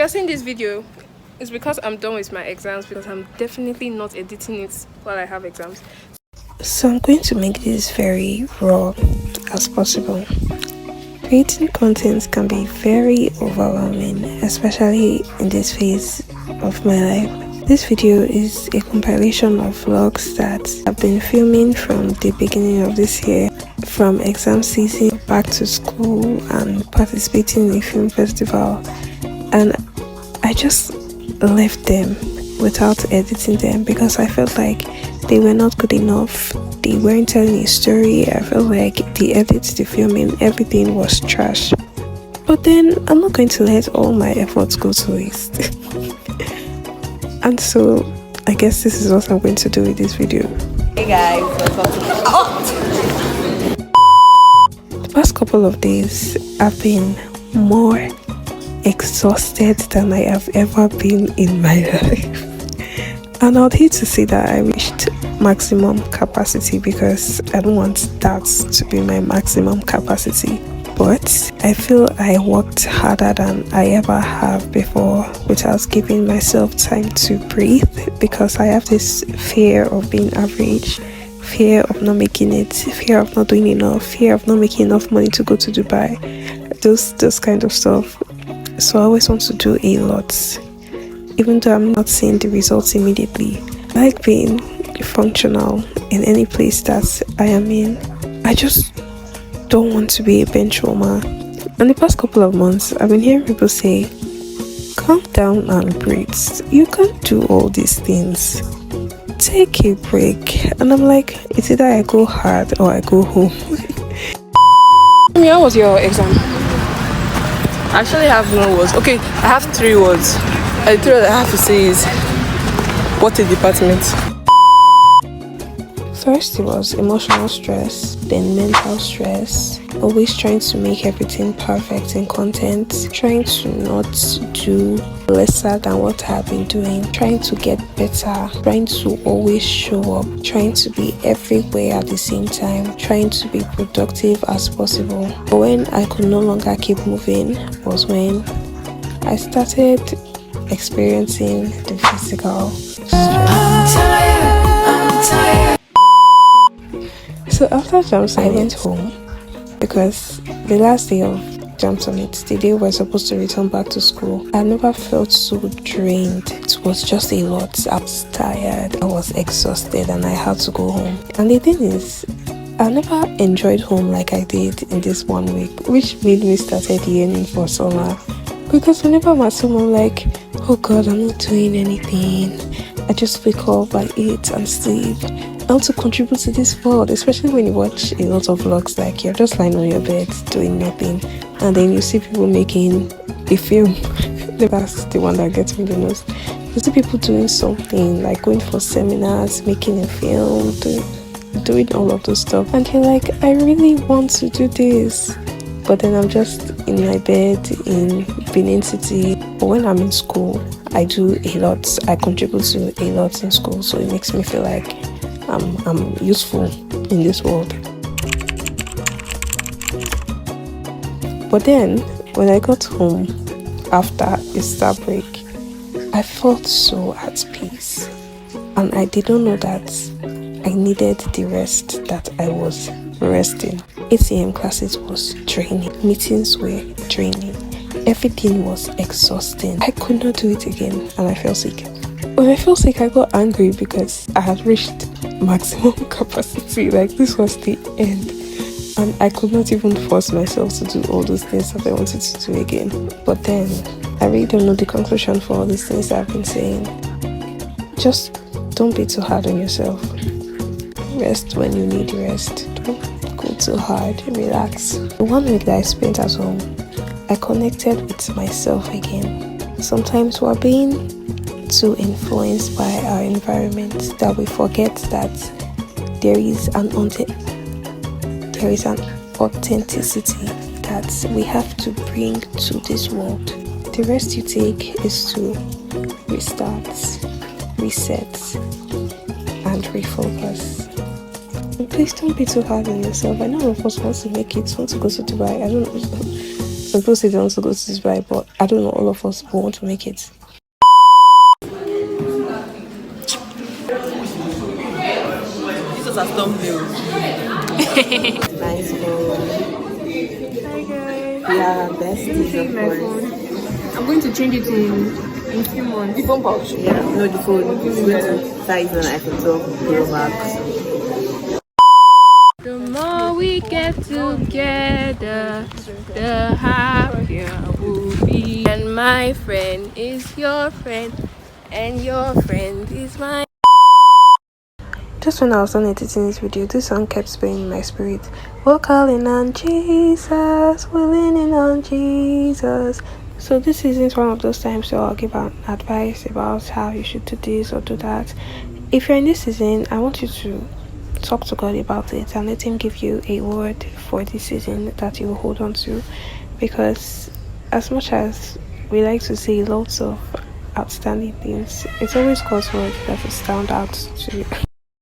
You're seeing this video is because I'm done with my exams, because I'm definitely not editing it while I have exams. So I'm going to make this very raw as possible. Creating content can be very overwhelming, especially in this phase of my life. This video is a compilation of vlogs that I've been filming from the beginning of this year, from exam season, back to school, and participating in a film festival. And I just left them without editing them because I felt like they were not good enough. They weren't telling a story. I felt like the edits, the filming, everything was trash. But then I'm not going to let all my efforts go to waste. And so I guess this is what I'm going to do with this video. Hey guys, welcome to The past couple of days I've been more exhausted than I have ever been in my life. And I'd hate to say that I reached maximum capacity because I don't want that to be my maximum capacity. But I feel I worked harder than I ever have before without giving myself time to breathe, because I have this fear of being average, fear of not making it, fear of not doing enough, fear of not making enough money to go to Dubai, those kind of stuff. So I always want to do a lot, even though I'm not seeing the results immediately. I like being functional in any place that I am in. I just don't want to be a bench warmer. In the past couple of months, I've been hearing people say, calm down and breathe. You can't do all these things. Take a break. And I'm like, it's either I go hard or I go home. How was your exam? I actually have no words. Okay, I have 3 words. The 3 words I have to say is, what a department. First, it was emotional stress, then mental stress, always trying to make everything perfect in content, trying to not do lesser than what I've been doing, trying to get better, trying to always show up, trying to be everywhere at the same time, trying to be productive as possible. But when I could no longer keep moving was when I started experiencing the physical stress. I'm tired. So after Jam Summit, I went home because the last day of Jam Summit, the day we were supposed to return back to school, I never felt so drained. It was just a lot. I was tired, I was exhausted, and I had to go home. And the thing is, I never enjoyed home like I did in this 1 week, which made me started yearning for summer. Because whenever I'm at home, I'm like, oh God, I'm not doing anything. I just wake up, I eat and sleep. I want to contribute to this world, especially when you watch a lot of vlogs, like you're just lying on your bed doing nothing, and then you see people making a film. That's the one that gets me the most. You see people doing something, like going for seminars, making a film, doing all of those stuff, and you're like, I really want to do this, but then I'm just in my bed in Benin City. But when I'm in school, I do a lot. I contribute to a lot in school, so it makes me feel like I'm useful in this world. But then when I got home after Easter break, I felt so at peace, and I didn't know that I needed the rest that I was resting. 8 a.m. classes was draining, meetings were draining, everything was exhausting. I could not do it again, and I felt sick. When I felt sick, I got angry because I had reached maximum capacity. Like, this was the end, and I could not even force myself to do all those things that I wanted to do again. But then I really don't know the conclusion for all these things that I've been saying. Just don't be too hard on yourself. Rest when you need rest. Don't go too hard. Relax. The 1 week that I spent at home, I connected with myself again. Sometimes we're being too influenced by our environment that we forget that there is an authenticity that we have to bring to this world. The rest you take is to restart, reset, and refocus. And please don't be too hard on yourself. I know all of us want to make it, want to go to Dubai. I don't know. People say they want to go to Dubai, but I don't know, all of us will want to make it. This was a thumbnail. Nice phone. Hi guys. We are besties, of course. I'm going to change it in a few months. The phone pouch? Yeah, no, the phone. It's going to size an iPhone 12 Pro Max. The more we get together, the happier we'll be. And my friend is your friend, and your friend is mine. Just when I was done editing this video, this song kept playing in my spirit. We're calling on Jesus, we're leaning on Jesus. So this isn't one of those times so I'll give an advice about how you should do this or do that. If you're in this season, I want you to talk to God about it and let him give you a word for this season that you will hold on to, because as much as we like to say lots of outstanding things, it's always God's word that will stand out to you.